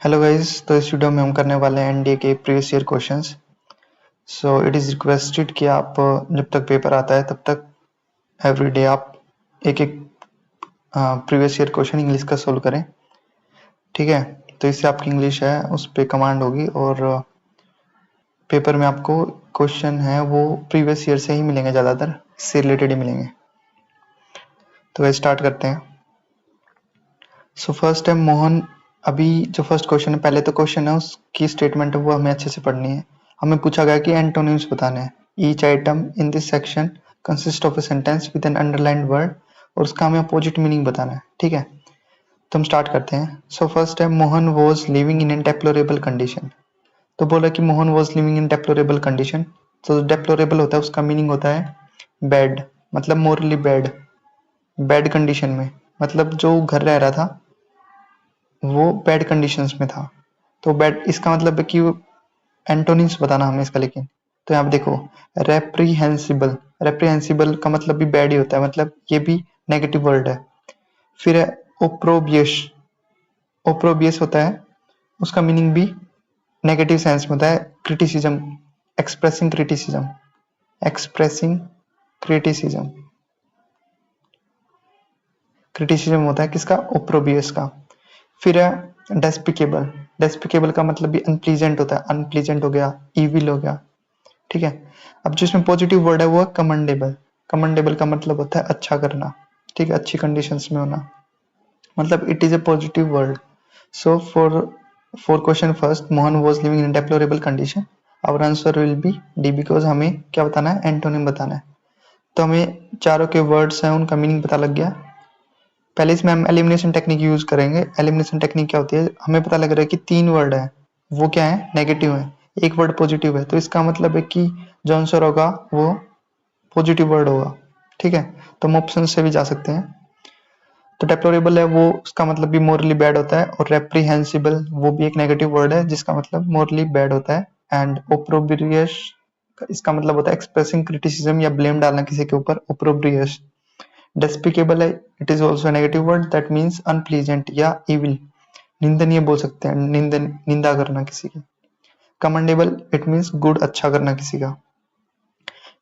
Hello guys, तो इस video में हम करने वाले हैं एनडीए के previous year questions. So it is requested कि आप जब तक पेपर आता है तब तक एवरी डे आप एक एक प्रीवियस ईयर क्वेश्चन इंग्लिश का सोल्व करें। ठीक है, तो इससे आपकी इंग्लिश है उस पर कमांड होगी और पेपर में आपको क्वेश्चन है वो प्रीवियस ईयर से ही मिलेंगे, ज़्यादातर इससे रिलेटेड ही मिलेंगे। तो स्टार्ट करते हैं। सो फर्स्ट है मोहन। अभी जो फर्स्ट क्वेश्चन है, पहले तो क्वेश्चन है उसकी स्टेटमेंट है वो हमें अच्छे से पढ़नी है। हमें पूछा गया कि एंटोनिम्स बताने हैं। Each item in this section consist of a sentence with an underlined word और उसका हमें अपोजिट मीनिंग बताना है। ठीक है, तो हम स्टार्ट करते हैं। सो फर्स्ट है Mohan was living in an deplorable condition. तो बोला कि Mohan was living in deplorable condition. तो डेप्लोरेबल होता है उसका मीनिंग होता है बैड, मतलब मोरली बैड, बैड कंडीशन में, मतलब जो घर रह रहा था वो बैड कंडीशंस में था। तो बैड इसका मतलब है कि एंटोनिम्स बताना हमें इसका। लेकिन तो यहाँ पे देखो, रेप्रीहेंसिबल, रेप्रीहेंसिबल का मतलब भी बैड ही होता है, मतलब ये भी नेगेटिव वर्ड है। फिर है ओप्रोबियस, ओप्रोबियस होता है उसका मीनिंग भी नेगेटिव सेंस में होता है। Criticism, expressing criticism, expressing criticism, criticism होता है किसका, ओप्रोबियस का। फिर है डेस्पिकेबल, डेस्पिकेबल का मतलब भी अनप्लीजेंट होता है, अनप्लीजेंट हो गया, इविल हो गया। ठीक है, अब जो इसमें पॉजिटिव वर्ड है वो है कमेंडेबल। कमेंडेबल का मतलब होता है अच्छा करना, ठीक है, अच्छी कंडीशंस में होना, मतलब it is a positive word. So for question first, Mohan was living in deplorable condition, our answer will be D, because हमें क्या बताना है, एंटोनिम बताना है। तो हमें चारों के वर्ड्स हैं उनका मीनिंग पता लग गया। पहले इसमें हम एलिमिनेशन टेक्निक यूज करेंगे। एलिमिनेशन टेक्निक क्या होती है, हमें पता लग रहा है कि 3 वर्ड है, वो क्या है, नेगेटिव है, एक वर्ड पॉजिटिव है, तो इसका मतलब है कि जो आंसर होगा वो पॉजिटिव वर्ड होगा। ठीक है, तो हम ऑप्शन से भी जा सकते हैं। तो डेप्लोरेबल है वो, उसका मतलब भी मोरली बैड होता है, और रेप्रीहेंसिबल वो भी एक नेगेटिव वर्ड है जिसका मतलब मोरली बैड होता है। एंड ओप्रोब्रियस, इसका मतलब होता है एक्सप्रेसिंग क्रिटिसिज्म या ब्लेम डालना किसी के ऊपर, ओप्रोब्रियस। डेस्पिकेबल है, it is also negative word that means unpleasant या इविल, निंदनीय बोल सकते हैं, निंदा करना किसी की। कमेंडेबल इट मीन्स गुड, अच्छा करना किसी का।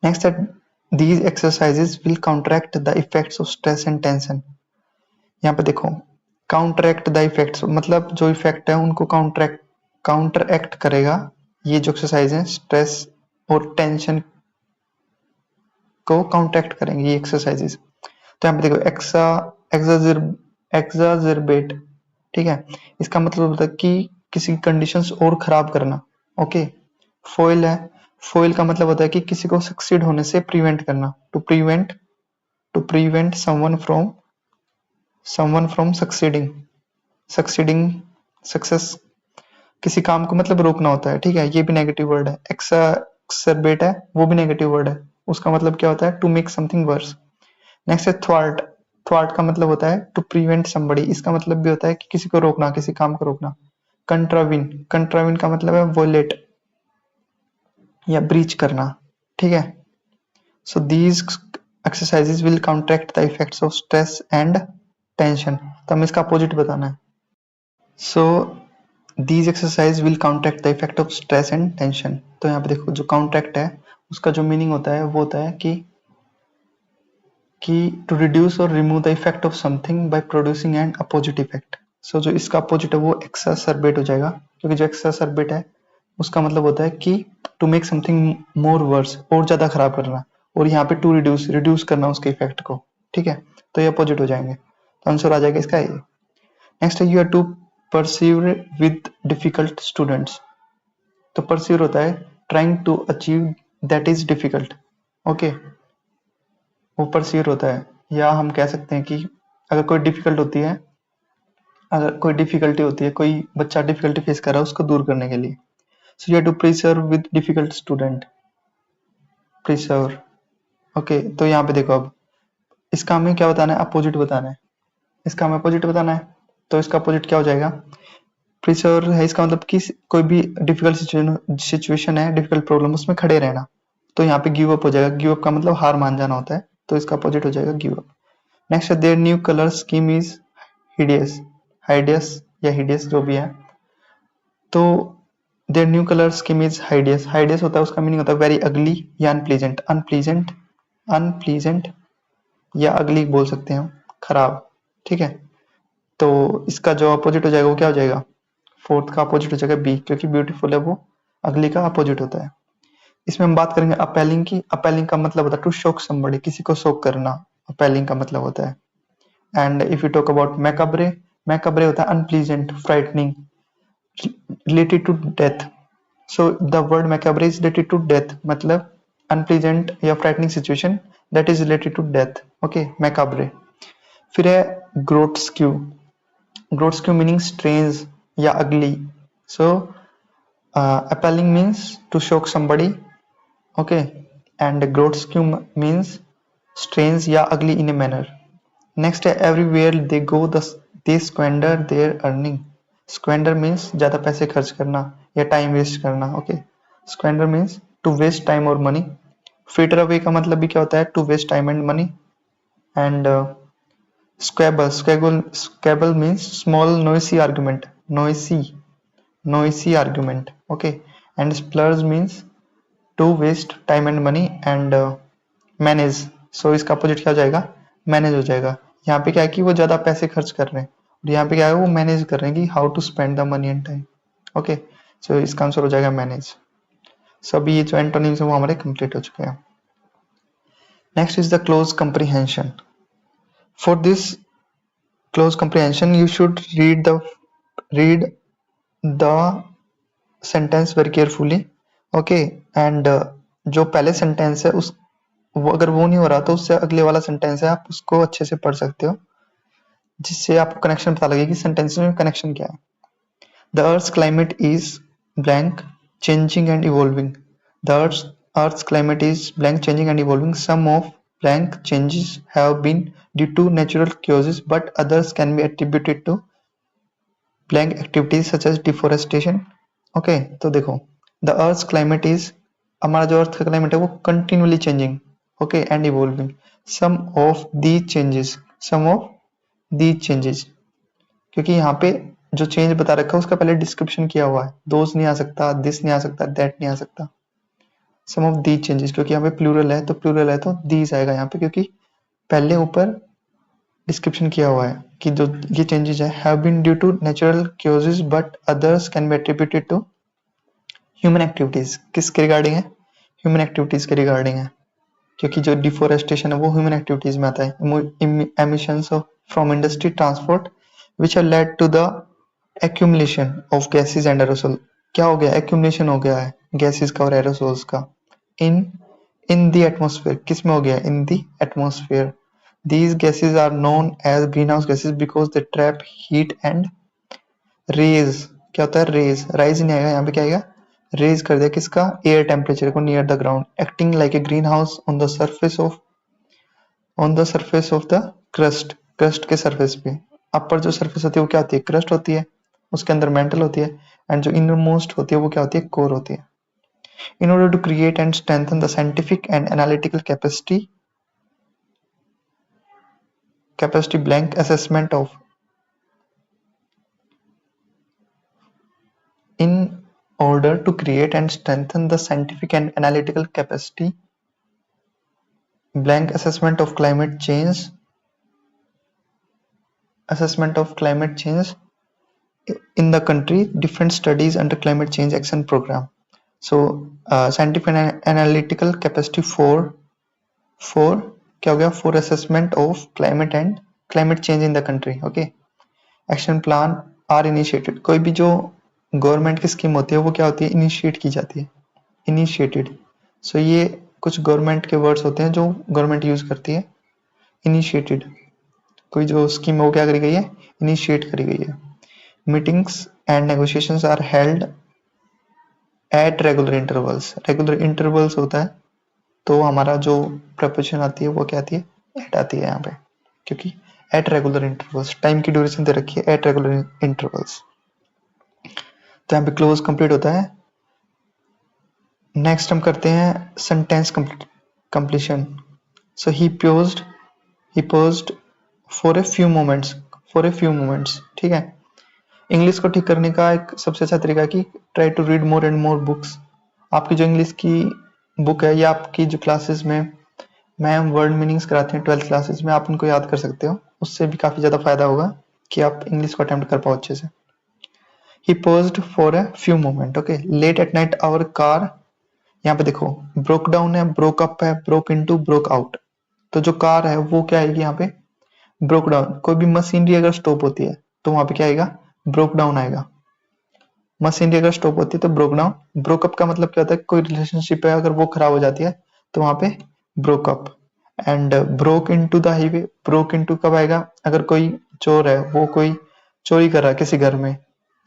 नेक्स्ट है these exercises will counteract the effects of stress and tension. यहाँ पे देखो, काउंटरैक्ट द इफेक्ट्स मतलब जो इफेक्ट है उनको काउंटर एक्ट करेगा ये जो एक्सरसाइज है, स्ट्रेस और टेंशन को काउंटरैक्ट करेंगे ये एक्सरसाइजेज। तो यहाँ पे देखो, एक्साजर्बेट, ठीक है, इसका मतलब होता है कि किसी कंडीशंस और खराब करना। ओके, फोइल है, फोइल का मतलब होता है कि किसी को सक्सीड होने से प्रिवेंट करना, to prevent someone from succeeding, succeeding, success, किसी काम को मतलब रोकना होता है। ठीक है, ये भी नेगेटिव वर्ड है। एक्सरबेट है वो भी नेगेटिव वर्ड है, उसका मतलब क्या होता है, to make something worse. Next है थ्वार्ट, थ्वार्ट का मतलब होता है टू प्रिवेंट समबडी, इसका मतलब भी होता है कि किसी को रोकना, किसी काम को रोकना। कंट्राविन, कंट्राविन का मतलब है वोलेट या ब्रीच करना। ठीक है, so these exercises will counteract the effects of stress and tension. तो हमें इसका अपोजिट बताना है। So these exercise will counteract the effect of stress and tension. तो यहाँ पे देखो, जो काउंटरैक्ट है उसका जो मीनिंग होता है वो होता है कि टू रिड्यूस और remove the effect of something by producing an opposite effect. So जो इसका अपोजिट है वो एक्सासर्बेट हो जाएगा, क्योंकि जो एक्सासर्बेट है उसका मतलब होता है कि to make something more worse, और ज्यादा खराब करना, और यहाँ पे टू रिड्यूस, रिड्यूस करना उसके इफेक्ट को। ठीक है, तो ये अपोजिट हो जाएंगे, तो आंसर आ जाएगा इसका ये। नेक्स्ट है you are to persevere with difficult students. तो परसीव होता है trying to achieve that is difficult. Okay, वो परसीव होता है, या हम कह सकते हैं कि अगर कोई डिफिकल्ट होती है, अगर कोई डिफिकल्टी होती है, कोई बच्चा डिफिकल्टी फेस कर रहा है उसको दूर करने के लिए। So you have to preserve with difficult student, preserve. Okay, तो यहाँ पे देखो, अब इसका हमें क्या बताना है, अपोजिट बताना है, इसका हमें अपोजिट बताना है। तो इसका अपोजिट क्या हो जाएगा, प्रिसर्व है, इसका मतलब कि कोई भी डिफिकल्ट सिचुएशन है, डिफिकल्ट प्रॉब्लम, उसमें खड़े रहना। तो यहाँ पे गिव अप हो जाएगा, गिव अप का मतलब हार मान जाना होता है, तो इसका अपोजिट हो जाएगा गिव अप। नेक्स्ट है their new colour scheme is hideous, hideous या हिडियस जो भी है। तो their new colour scheme is hideous. Hideous होता है, उसका मीनिंग होता है वेरी अगली या अनप्लीजेंट। अनप्लीजेंट, अनप्लीजेंट या अगली बोल सकते हैं हम, खराब। ठीक है, तो इसका जो अपोजिट हो जाएगा वो क्या हो जाएगा? फोर्थ का अपोजिट हो जाएगा बी, क्योंकि ब्यूटीफुल है वो अगली का अपोजिट होता है। इसमें हम बात करेंगे अपेलिंग की। अपेलिंग का मतलब होता है टू शॉक समबडी, किसी को शॉक करना, अपेलिंग का मतलब होता है। And if you talk about macabre, macabre होता है unpleasant, frightening, related to death. So the word macabre is related to death, मतलब अनप्लीजेंट या frightening situation that is related to death. Okay, macabre. फिर है ग्रोट्स्क्यू। ग्रोट्स्क्यू मीनिंग स्ट्रेंज या अगली। सो appalling means to shock somebody, okay, and grotesque means strange या ugly in a manner. Next है everywhere they go they squander their earning. Squander means ज्यादा पैसे खर्च करना या टाइम वेस्ट करना। okay, squander means to waste time or money. fritter away का मतलब भी क्या होता है? to waste time and money. and squabble means small noisy argument, noisy argument, okay. and splurge means to waste time and money. And manage, so इसका opposite क्या हो जाएगा? मैनेज हो जाएगा। यहाँ पे क्या है कि वो ज्यादा पैसे खर्च कर रहे हैं, और यहाँ पे क्या है वो मैनेज कर रहे हैं कि how to spend the money and time. Okay, so इसका आंसर हो जाएगा मैनेज। सभी ये जो एंटोनिम्स है वो हमारे कंप्लीट हो चुके हैं। Next is the close comprehension. For this close comprehension you should read the sentence very carefully. Okay, and जो पहले सेंटेंस है उस वो अगर वो नहीं हो रहा तो उससे अगले वाला सेंटेंस है आप उसको अच्छे से पढ़ सकते हो, जिससे आपको कनेक्शन पता लगे कि सेंटेंस में कनेक्शन क्या है। The earth climate is blank changing and evolving. The earth climate is blank changing and evolving. Some of blank changes have been due to natural causes but others can be attributed to blank activities such as deforestation. Okay, तो देखो the earth climate is, हमारा जो अर्थ का climate है वो continuously changing, okay, and evolving. Some of the changes, some of the changes, क्योंकि यहाँ पे जो चेंज बता रखा है उसका पहले डिस्क्रिप्शन किया हुआ है, दोज नहीं आ सकता, दिस नहीं आ सकता, दैट नहीं आ सकता। सम ऑफ दी चेंजेस, क्योंकि यहाँ पे प्लूरल है तो प्लूरल है तो दीज आएगा यहाँ पे, क्योंकि पहले ऊपर डिस्क्रिप्शन किया हुआ है कि जो ये चेंजेस है have been due to natural causes but others can be attributed to human activities. किसके रिगार्डिंग है? ह्यूमन एक्टिविटीज के रिगार्डिंग है, क्योंकि जो डिफोरेस्टेशन है वो ह्यूमन एक्टिविटीज में आता है। Emissions from industry transport which have led to the accumulation of gases and aerosol. क्या हो गया? एक्यूमुलेशन हो गया है गैसेस का और एरोसोल्स का इन द एटमोस्फेयर। किस में हो गया? In the atmosphere. These gases are known as green house gases because they trap heat and rays. क्या होता है? रेज, राइज नहीं आएगा यहाँ पे, क्या आएगा? रेज कर दिया किसका? एयर टेम्परेचर को near the ground, acting like a green house on the surface of the crust. Crust के सरफेस पे, अपर जो सरफेस होती है वो क्या होती है? क्रस्ट होती है, उसके अंदर मेंटल होती है, एंड जो इनर मोस्ट होती है वो क्या होती है? कोर होती है। In order to create and strengthen the scientific and analytical capacity blank assessment of in order to create and strengthen the scientific and analytical capacity blank assessment of climate change in the country, different studies under climate change action program. So scientific and analytical capacity for क्या हो गया? for assessment of climate change in the country. okay, action plan are initiated. कोई भी जो government की scheme होती है वो क्या होती है? इनिशिएट की जाती है, इनिशिएटेड। सो ये कुछ गवर्नमेंट के वर्ड्स होते हैं जो गवर्नमेंट यूज करती है। इनिशिएटेड, कोई जो स्कीम है वो क्या करी गई है? इनिशिएट करी गई है। Meetings and negotiations are held at regular intervals. Regular intervals होता है तो हमारा जो प्रपोजिशन आती है वो क्या आती है? एट आती है यहाँ पे, क्योंकि एट रेगुलर इंटरवल्स, टाइम की ड्यूरेशन दे रखी है एट रेगुलर इंटरवल्स। तो यहाँ पे क्लोज कंप्लीट होता है। नेक्स्ट हम करते हैं sentence completion. So he posed for a few moments, ठीक है। इंग्लिश को ठीक करने का एक सबसे अच्छा तरीका है कि try to read more and more books. आपकी जो इंग्लिश की बुक है या आपकी जो क्लासेस में मैम वर्ड मीनिंग्स कराते हैं 12th क्लासेस में, आप उनको याद कर सकते हो, उससे भी काफ़ी ज़्यादा फायदा होगा कि आप इंग्लिश को अटेम्प्ट कर पाओ अच्छे से। He paused for a few moment, okay. Late at night our car, यहाँ पे देखो ब्रोक डाउन है, ब्रोक अप है, ब्रोक इनटू, ब्रोक आउट। तो जो कार है वो क्या आएगी यहाँ पे, ब्रोक डाउन। कोई भी मशीनरी अगर स्टॉप होती है तो वहां पे क्या आएगा, ब्रोक डाउन आएगा। मशीनरी अगर स्टॉप होती है तो ब्रोक डाउन। ब्रोकअप का मतलब क्या होता है, कोई रिलेशनशिप है अगर वो खराब हो जाती है तो वहां पे broke up. And broke into the highway, broke into कब आएगा, अगर कोई चोर है वो कोई चोरी कर रहा है किसी घर में,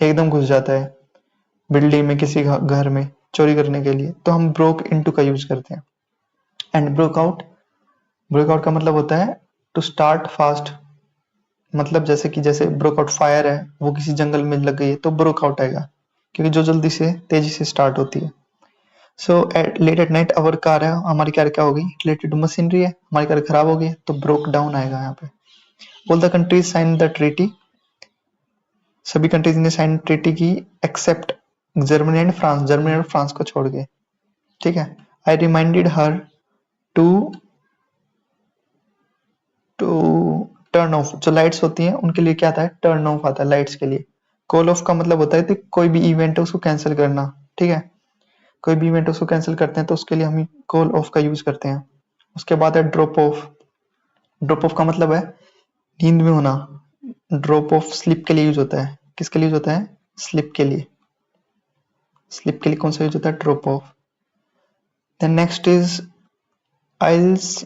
एकदम घुस जाता है बिल्डिंग में किसी घर में चोरी करने के लिए, तो हम ब्रोक इनटू का यूज करते हैं। एंड ब्रोकआउट, ब्रेकआउट का मतलब होता है टू स्टार्ट फास्ट, मतलब जैसे कि जैसे ब्रोकआउट फायर है वो किसी जंगल में लग गई है तो ब्रोकआउट आएगा, क्योंकि जो जल्दी से तेजी से स्टार्ट होती है। So late at night our car है, हमारी कार क्या हो गई, रिलेटेड टू मशीनरी है, हमारी कार खराब हो गई तो ब्रोक डाउन आएगा यहाँ पे। All the countries sign the treaty, सभी कंट्रीज ने साइन ट्रीटी की except Germany and France, Germany और फ्रांस को छोड़ के, ठीक है। I reminded her to to turn off, जो लाइट्स होती हैं उनके लिए क्या आता है, टर्न ऑफ आता है लाइट्स के लिए। कॉल ऑफ का मतलब होता है कि कोई भी इवेंट है उसको कैंसिल करना, ठीक है। कोई भी इवेंट उसको कैंसिल करते हैं तो उसके लिए हम कॉल ऑफ का यूज करते हैं। उसके बाद है ड्रॉप ऑफ, ड्रॉप ऑफ का मतलब है नींद में होना। ड्रॉप ऑफ स्लिप के लिए यूज होता है, किसके लिए यूज होता है, स्लिप के लिए। स्लिप के लिए कौन सा यूज होता है, drop off. Then next is aisles,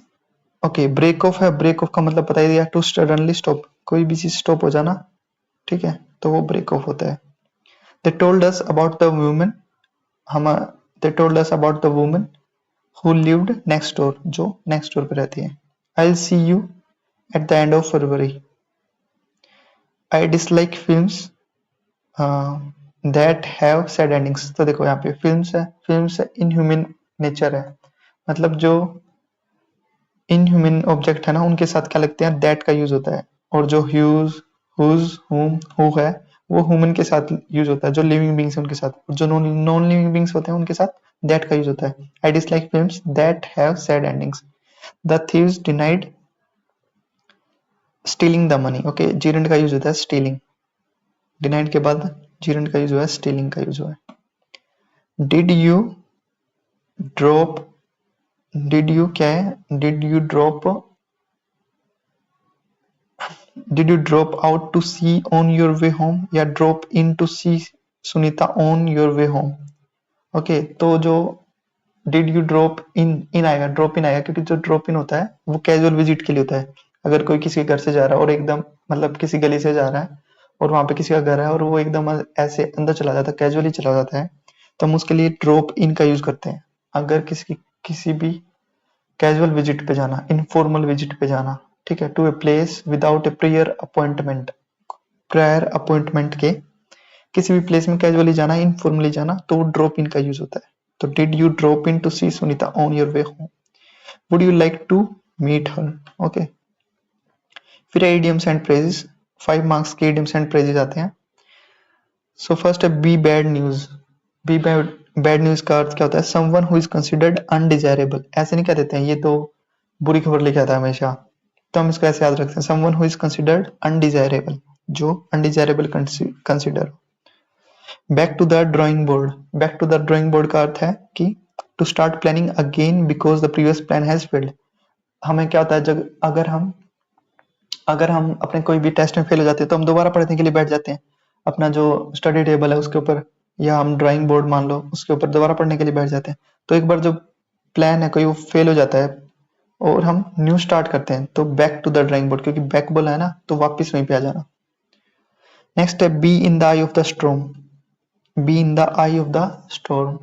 okay. Break off है, ब्रेक ऑफ का मतलब बता ही दिया, टू सडनली स्टॉप, कोई भी चीज स्टॉप हो जाना, ठीक है, तो वो ब्रेक ऑफ होता है। They told us about the women, हम they told us about the women who lived next door, जो नेक्स्ट डोर पे रहती है। I see you at the end of February. I dislike films that have sad endings, तो देखो यहाँ पे films है, फिल्म्स इनह्यूमन नेचर है, मतलब जो इनह्यूमन ऑब्जेक्ट है ना उनके साथ क्या लगते हैं, दैट का यूज होता है। और जो ह्यूज, हुज, हुम, हु है वो ह्यूमन के साथ यूज होता है, जो लिविंग बींग्स है उनके साथ। जो नॉन लिविंग बींग्स होते हैं उनके साथ दैट का यूज होता है। I dislike films that have sad endings. The thieves denied stealing the money, okay. Gerund का यूज होता है स्टीलिंग, डिनाइड के बाद जीरेंट का यूज हुआ है, स्टीलिंग का यूज हुआ है। Did you drop, did you क्या है, did you drop, did you drop out to see on your way home, या drop in to see Sunita on your way home, okay. तो जो did you drop in, in आएगा, drop इन आएगा, क्योंकि जो drop in होता है वो कैजुअल विजिट के लिए होता है। अगर कोई किसी के घर से जा रहा है और एकदम मतलब किसी गली से जा रहा है और वहां पे किसी का घर है और वो एकदम ऐसे अंदर चला जाता है, कैजुअली चला जाता है, तो हम उसके लिए ड्रॉप इन का यूज करते हैं। अगर किसी भी कैजुअल विजिट पे जाना, इनफॉर्मल विजिट पे जाना, ठीक है, to a place without a prayer appointment, prior appointment के किसी भी प्लेस में कैजुअली जाना, इनफॉर्मली जाना, तो वो ड्रॉप इन का यूज होता है। तो did you drop in to see Sunita on your way home, would you like to meet her, okay. फिर इडियम्स एंड फ्रेजेस, 5 मार्क्स के इडियम्स एंड फ्रेजेस आते हैं। सो फर्स्ट है be bad news. Be bad news का अर्थ क्या होता है, someone who is considered undesirable. ऐसे नहीं कह देते हैं ये तो बुरी खबर लेके आता है हमेशा, तो हम इसको ऐसे याद रखते हैं, someone who is considered undesirable, जो undesirable consider. Back to the drawing board, back to the drawing board का अर्थ है कि to start planning again because the previous plan has failed. हमें क्या होता है, जब अगर हम अपने कोई भी टेस्ट में फेल हो जाते हैं तो हम दोबारा पढ़ने के लिए बैठ जाते हैं, अपना जो स्टडी टेबल है उसके ऊपर, या हम ड्राइंग बोर्ड मान लो उसके ऊपर दोबारा पढ़ने के लिए बैठ जाते हैं। तो एक बार जो प्लान है कोई वो फेल हो जाता है और हम न्यू स्टार्ट करते हैं, तो back to the drawing board, क्योंकि बैक बोला है ना तो वापिस वहीं पे आ जाना। नेक्स्ट है be in the eye of the storm, be in the eye of the storm.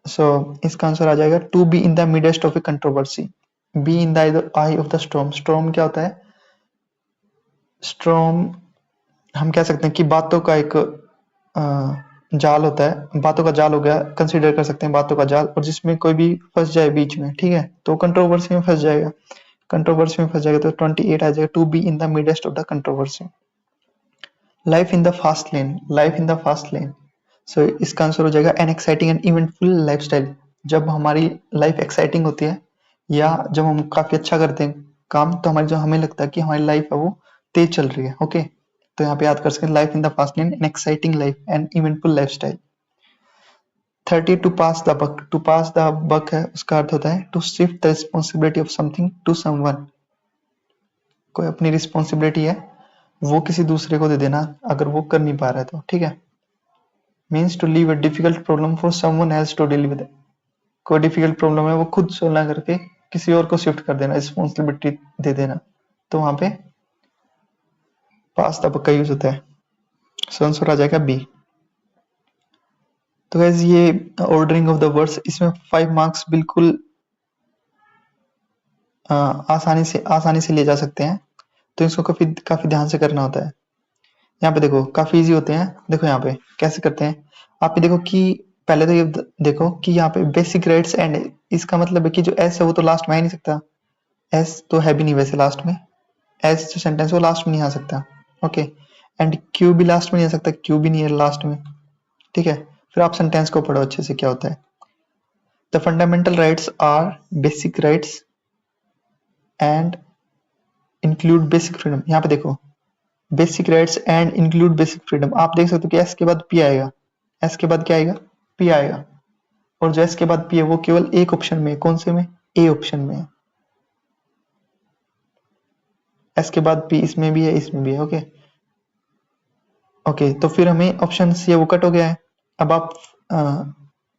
So इसका आंसर आ जाएगा to be in the midst of a controversy. Be in the eye of the storm, storm क्या होता है, storm हम कह सकते हैं कि बातों का एक जाल होता है, बातों का जाल हो गया, कंसीडर कर सकते हैं बातों का जाल, और जिसमें कोई भी फंस जाए बीच में, ठीक है, तो कंट्रोवर्सी में फंस जाएगा, कंट्रोवर्सी में फंस जाएगा, तो 28 आ जाएगा, to be in the midst of the controversy. Life in the fast lane, life in the fast lane. So इसका आंसर हो जाएगा an exciting and eventful lifestyle. जब हमारी लाइफ एक्साइटिंग होती है या जब हम काफी अच्छा करते हैं काम, तो हमारी जो हमें लगता है कि हमारी लाइफ है वो तेज चल रही है। ओके, तो यहाँ पे याद कर सकते हैं life in the fast lane, an exciting life and eventful lifestyle. 30 to pass the buck, to pass the buck है उसका अर्थ होता है to shift the responsibility of something to someone. कोई अपनी रिस्पॉन्सिबिलिटी है वो किसी दूसरे को दे देना अगर वो कर नहीं पा रहा है तो, ठीक है। Means to leave a difficult problem for someone else to deal with. कोई डिफिकल्ट प्रॉब्लम है वो खुद सोल्व ना करके किसी और को शिफ्ट कर देना, रिस्पॉन्सिबिलिटी दे देना, तो वहां पे पास द बक का यूज होता है। सो आंसर आ जाएगा बी। तो गाइस ये ऑर्डरिंग ऑफ द वर्ड्स, इसमें 5 मार्क्स बिल्कुल आसानी से लिए जा सकते हैं, तो इसको काफी काफी ध्यान से करना होता है। यहाँ पे देखो काफी इजी होते हैं। देखो यहाँ पे कैसे करते हैं, आप ये देखो कि पहले तो ये देखो कि यहाँ पे बेसिक राइट्स एंड, इसका मतलब है कि जो एस है वो तो लास्ट में आ ही नहीं सकता, एस तो है भी नहीं वैसे लास्ट में, एस जो सेंटेंस वो लास्ट में नहीं आ सकता। ओके, एंड क्यू भी लास्ट में नहीं आ सकता, क्यू भी नहीं है लास्ट में, ठीक है। फिर आप सेंटेंस को पढ़ो अच्छे से क्या होता है। The fundamental rights are basic rights and include basic freedom. यहाँ पे देखो basic rights and include basic freedom, आप देख सकते हो कि एस के बाद पी आएगा, एस के बाद क्या आएगा, पी आएगा, और जो एस के बाद पी है वो केवल एक ऑप्शन में है, कौन से में, ए ऑप्शन में है। एस के बाद पी इसमें भी है इसमें भी है। ओके ओके, तो फिर हमें ऑप्शन सी है वो कट हो गया है। अब आप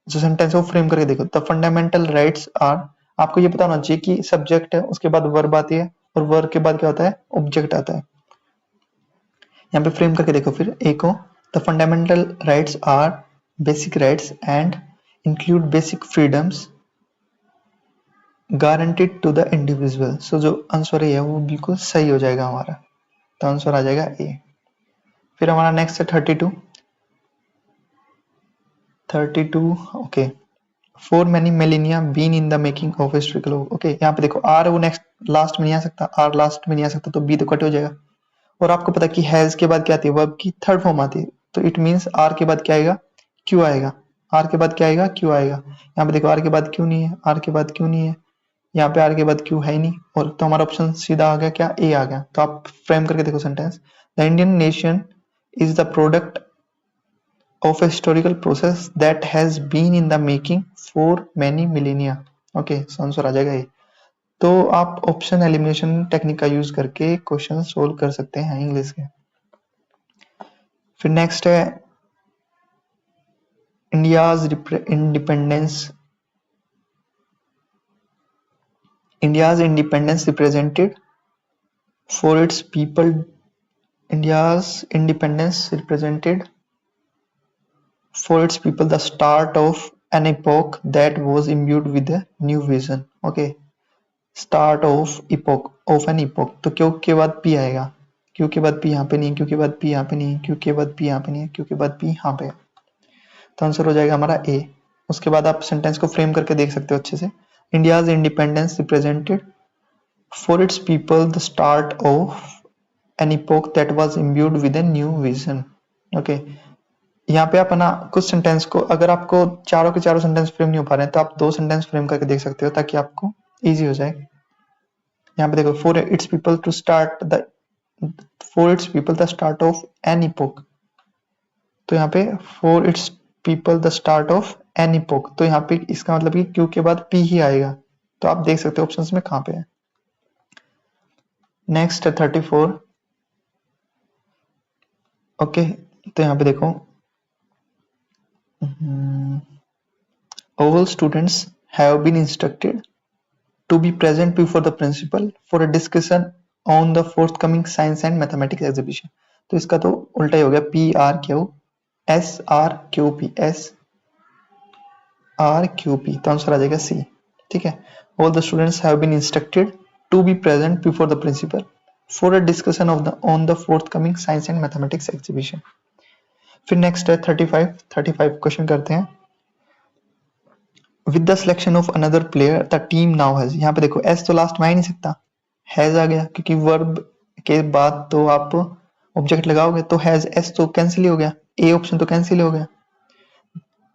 जो सेंटेंस है वो फ्रेम करके देखो। द फंडामेंटल राइट्स आर, आपको ये पता होना चाहिए कि सब्जेक्ट है उसके बाद वर्ब आती है और वर्ब के बाद क्या होता है, ऑब्जेक्ट आता है। यहाँ पे फ्रेम करके देखो फिर एक को, the fundamental rights are basic rights and include basic freedoms guaranteed to the individual. So जो आंसर है वो बिल्कुल सही हो जाएगा हमारा, तो आंसर आ जाएगा ए। फिर हमारा नेक्स्ट है 32। 32 okay, for many millennia been in the making of historical. Okay, यहाँ पे देखो आर वो नेक्स्ट लास्ट में नहीं आ सकता, आर लास्ट में नहीं आ सकता, तो बी तो कट हो जाएगा। और आपको पता है कि हैज के बाद क्या आती है, वर्ब की थर्ड फॉर्म आती है, तो इट मींस आर के बाद क्या आएगा, क्यू आएगा। आर के बाद क्या आएगा, क्यू आएगा। यहाँ पे देखो आर के बाद क्यू नहीं है, आर के बाद क्यू नहीं है, यहाँ पे आर के बाद क्यू है ही नहीं, और तो हमारा ऑप्शन सीधा आ गया क्या, ए आ गया। तो आप फ्रेम करके देखो sentence, the Indian nation is the product of a historical process that has been in the making for many millennia। Okay, so answer आ जाएगा ये। तो आप ऑप्शन एलिमिनेशन टेक्निक का यूज करके क्वेश्चन सोल्व कर सकते हैं इंग्लिश के। फिर नेक्स्ट है India's independence. India's independence represented for its people. India's independence represented for its people the start of an epoch that was imbued with a new vision। okay, start of epoch of an epoch, तो क्यों के बाद P आएगा, क्यों के बाद P यहाँ पे नहीं, क्यों के बाद पी यहाँ पे नहीं, क्यों के बाद पी यहाँ पे नहीं, क्यों के बाद पी यहाँ पे, तो आंसर हो जाएगा हमारा ए। उसके बाद आप सेंटेंस को फ्रेम करके देख सकते हो अच्छे से। India's independence represented for its people the start of an epoch that was imbued with a new vision। Okay, यहाँ पे आप ना कुछ सेंटेंस को, अगर आपको चारों के चारों सेंटेंस फ्रेम नहीं हो पा रहे हैं तो आप 2 सेंटेंस फ्रेम करके देख सकते हो ताकि आपको इजी हो जाए। यहाँ पे देखो for its people to start the, for its people the start of an epoch, तो यहाँ पे for its people the start of an epoch, तो यहाँ पे इसका मतलब कि क्यू के बाद पी ही आएगा, तो आप देख सकते हो ऑप्शंस में कहाँ पे है। नेक्स्ट है 34। ओके, तो यहाँ पे देखो all students have been instructed to be present before the principal for a discussion on the forthcoming science and mathematics exhibition। तो इसका तो उल्टा ही हो गया, P R Q S R Q P, S R Q P, तो answer आ जाएगा सी। ठीक है, all the students have been instructed to be present before the principal for a discussion of the on the forthcoming science and mathematics exhibition। फिर next है 35 question करते हैं। With the selection of another player the team now has, यहाँ पे देखो S तो last में आ ही नहीं सकता, हैज आ गया क्योंकि वर्ब के बाद तो आप ऑब्जेक्ट लगाओगे तो हैज एस तो कैंसिल ही हो गया, ए ऑप्शन तो कैंसिल हो गया।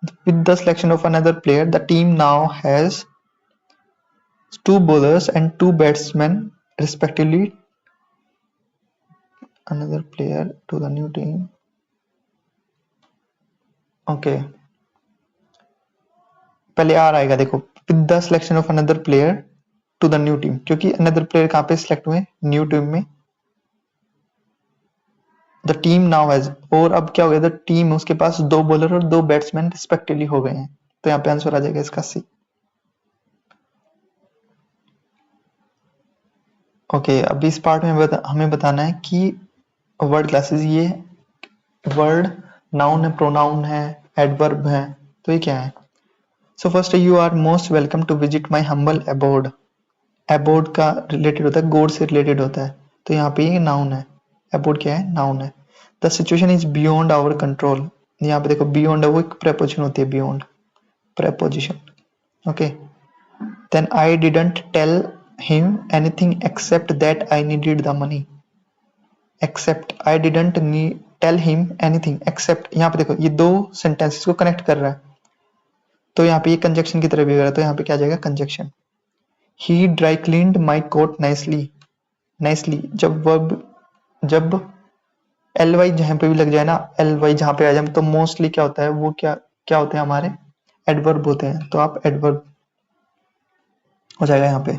With the selection of another player the team now has 2 bowlers and 2 batsmen respectively. Another player to the new team. Okay. पहले आर आएगा देखो, with the selection of another player to the new team, क्योंकि another player कहाँ पे select हुए, new team में। The team now has, और अब क्या हो गया, द टीम उसके पास 2 बॉलर और 2 बैट्समैन रिस्पेक्टिवली हो गए हैं, तो यहाँ पे आंसर आ जाएगा इसका सी। ओके, अब इस पार्ट में हमें बताना है कि वर्ड क्लासेस, ये वर्ड नाउन है, प्रोनाउन है, एडवर्ब है, तो ये क्या है। So first, you are most welcome to visit my humble abode. Abode का रिलेटेड होता है, गोड से रिलेटेड होता है, तो यहाँ पे ये नाउन है। अबोर्ड क्या है, नाउन है। The situation is beyond our control, यहाँ पे देखो बियॉन्ड है, वो एक प्रेपोजिशन होती है, beyond preposition. Okay, then I didn't tell him anything except that I needed the money. Except, I didn't tell him anything except, यहाँ पे देखो ये 2 सेंटेंसेस को कनेक्ट कर रहा है, तो यहाँ पे ये कंजक्शन की तरह भी हो रहा है, तो यहाँ पे क्या आ जाएगा, कंजक्शन। ही ड्राई क्लीन्ड माई कोट नाइसली। नाइसली जब एल वाई जहां पे भी लग जाए ना, एल वाई जहां पे आ जाए, तो मोस्टली क्या होता है, वो क्या क्या होते हैं हमारे, एडवर्ब होते हैं, तो आप एडवर्ब हो जाएगा यहाँ पे।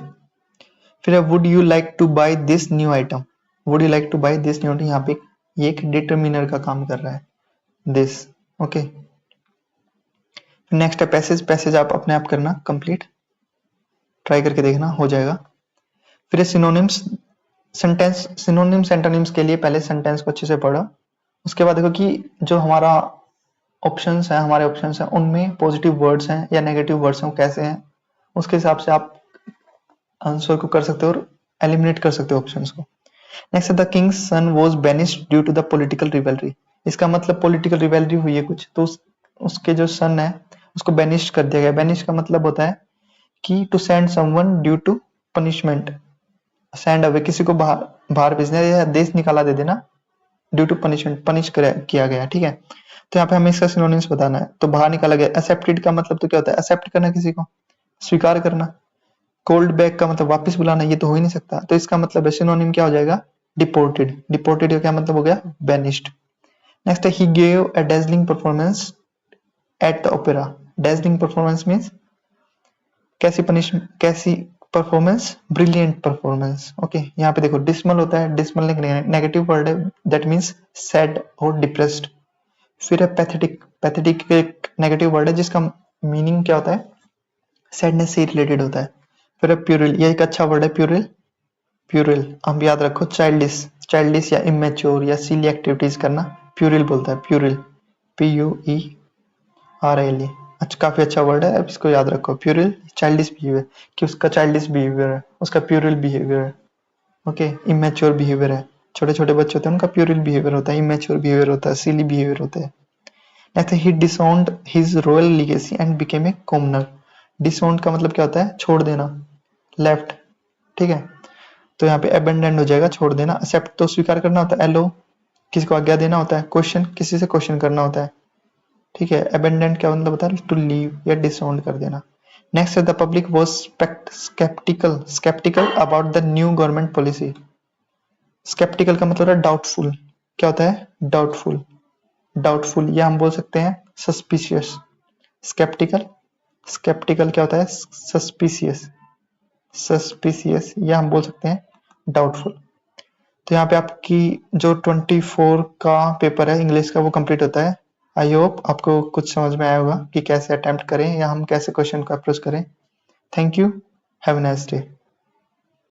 फिर would you like to buy this new item. Would you like to buy this new item, यहाँ पे ये एक डिटरमिनर का काम कर रहा है, दिस। ओके, नेक्स्ट है पैसेज। पैसेज आप अपने आप करना कंप्लीट, ट्राई करके देखना, हो जाएगा। फिर सिनोनिम्स, सेंटेंस, सिनोनिम्स एंटोनिम्स के लिए पहले सेंटेंस को अच्छे से पढ़ो, उसके बाद देखो कि जो हमारा ऑप्शंस है, हमारे ऑप्शंस हैं, उनमें पॉजिटिव वर्ड्स हैं या नेगेटिव वर्ड्स हैं, वो कैसे हैं, उसके हिसाब से आप आंसर को कर सकते हो और एलिमिनेट कर सकते हो ऑप्शंस को। Next, the king's son was banished due to the political rivalry. इसका मतलब पॉलिटिकल रिवलरी हुई है कुछ, तो उसके जो सन है उसको बेनिश कर दिया गया। बेनिश का मतलब होता है कि to send someone due to punishment, send away, किसी को बाहर भेजना या देश निकाला दे देना, ड्यू टू पनिशमेंट, पनिश किया गया, ठीक है। तो यहाँ पे हमें इसका सिनोनिम्स बताना है, तो बाहर निकाला गया। एक्सेप्टेड का मतलब तो क्या होता है, एक्सेप्ट करना, किसी को स्वीकार करना। कोल्ड बैक का मतलब वापस बुलाना, ये तो हो ही नहीं सकता, तो इसका मतलब है सिनोनिम क्या हो जाएगा, डिपोर्टेड। डिपोर्टेड का क्या मतलब हो गया, बेनिश्ड। नेक्स्ट है, he gave a dazzling performance at the opera. Dazzling performance means कैसी परफॉर्मेंस, ब्रिलियंट परफॉर्मेंस। ओके, यहाँ पे देखो डिसमल होता है, डिसमल नेगेटिव वर्ड है, दैट मींस सैड और डिप्रेस्ड। फिर है पैथेटिक। पैथेटिक एक नेगेटिव वर्ड है जिसका मीनिंग क्या होता है, सैडनेस से रिलेटेड होता है। फिर है प्यूरिल, ये एक अच्छा वर्ड है, प्यूरिल। प्यूरिल हम याद रखो, चाइल्डिश, चाइल्डिश या इमेच्योर या सिली एक्टिविटीज करना प्यूरिल बोलता है, प्यूरिल, PUERIL। अच्छा, काफी अच्छा वर्ड है, अब इसको याद रखो, प्यूरिल, चाइल्डिश बिहेवियर, कि उसका चाइल्डिश बिहेवियर है, उसका प्यूरिल बिहेवियर है। ओके, इमेच्योर बिहेवियर है, छोटे छोटे बच्चे होते हैं उनका प्यूरिल बिहेवियर होता है, इमेच्योर बिहेवियर होता है, सिली बिहेवियर होता है। Next, he dishonoured his royal legacy and became a commoner. Dishonoured का मतलब क्या होता है, छोड़ देना, लेफ्ट, ठीक है। तो यहाँ पे अबेंडेंट हो जाएगा, छोड़ देना। एक्सेप्ट तो स्वीकार करना होता है, एलो किसी को आज्ञा देना होता है, क्वेश्चन किसी से क्वेश्चन करना होता है, ठीक है। अबेंडेंट क्या मतलब होता है, टू लीव या डिसऑन कर देना। Next, the public was sceptical, sceptical about the new government policy. Sceptical का मतलब है डाउटफुल, क्या होता है, डाउटफुल। डाउटफुल या हम बोल सकते हैं सस्पिशियस। स्केप्टिकल, स्केप्टिकल क्या होता है, सस्पिशियस, सस्पिशियस या हम बोल सकते हैं डाउटफुल। तो यहाँ पे आपकी जो 24 का पेपर है इंग्लिश का, वो कंप्लीट होता है। आई होप आपको कुछ समझ में आया होगा कि कैसे अटेम्प्ट करें या हम कैसे क्वेश्चन को अप्रोच करें। Thank you, have a nice day.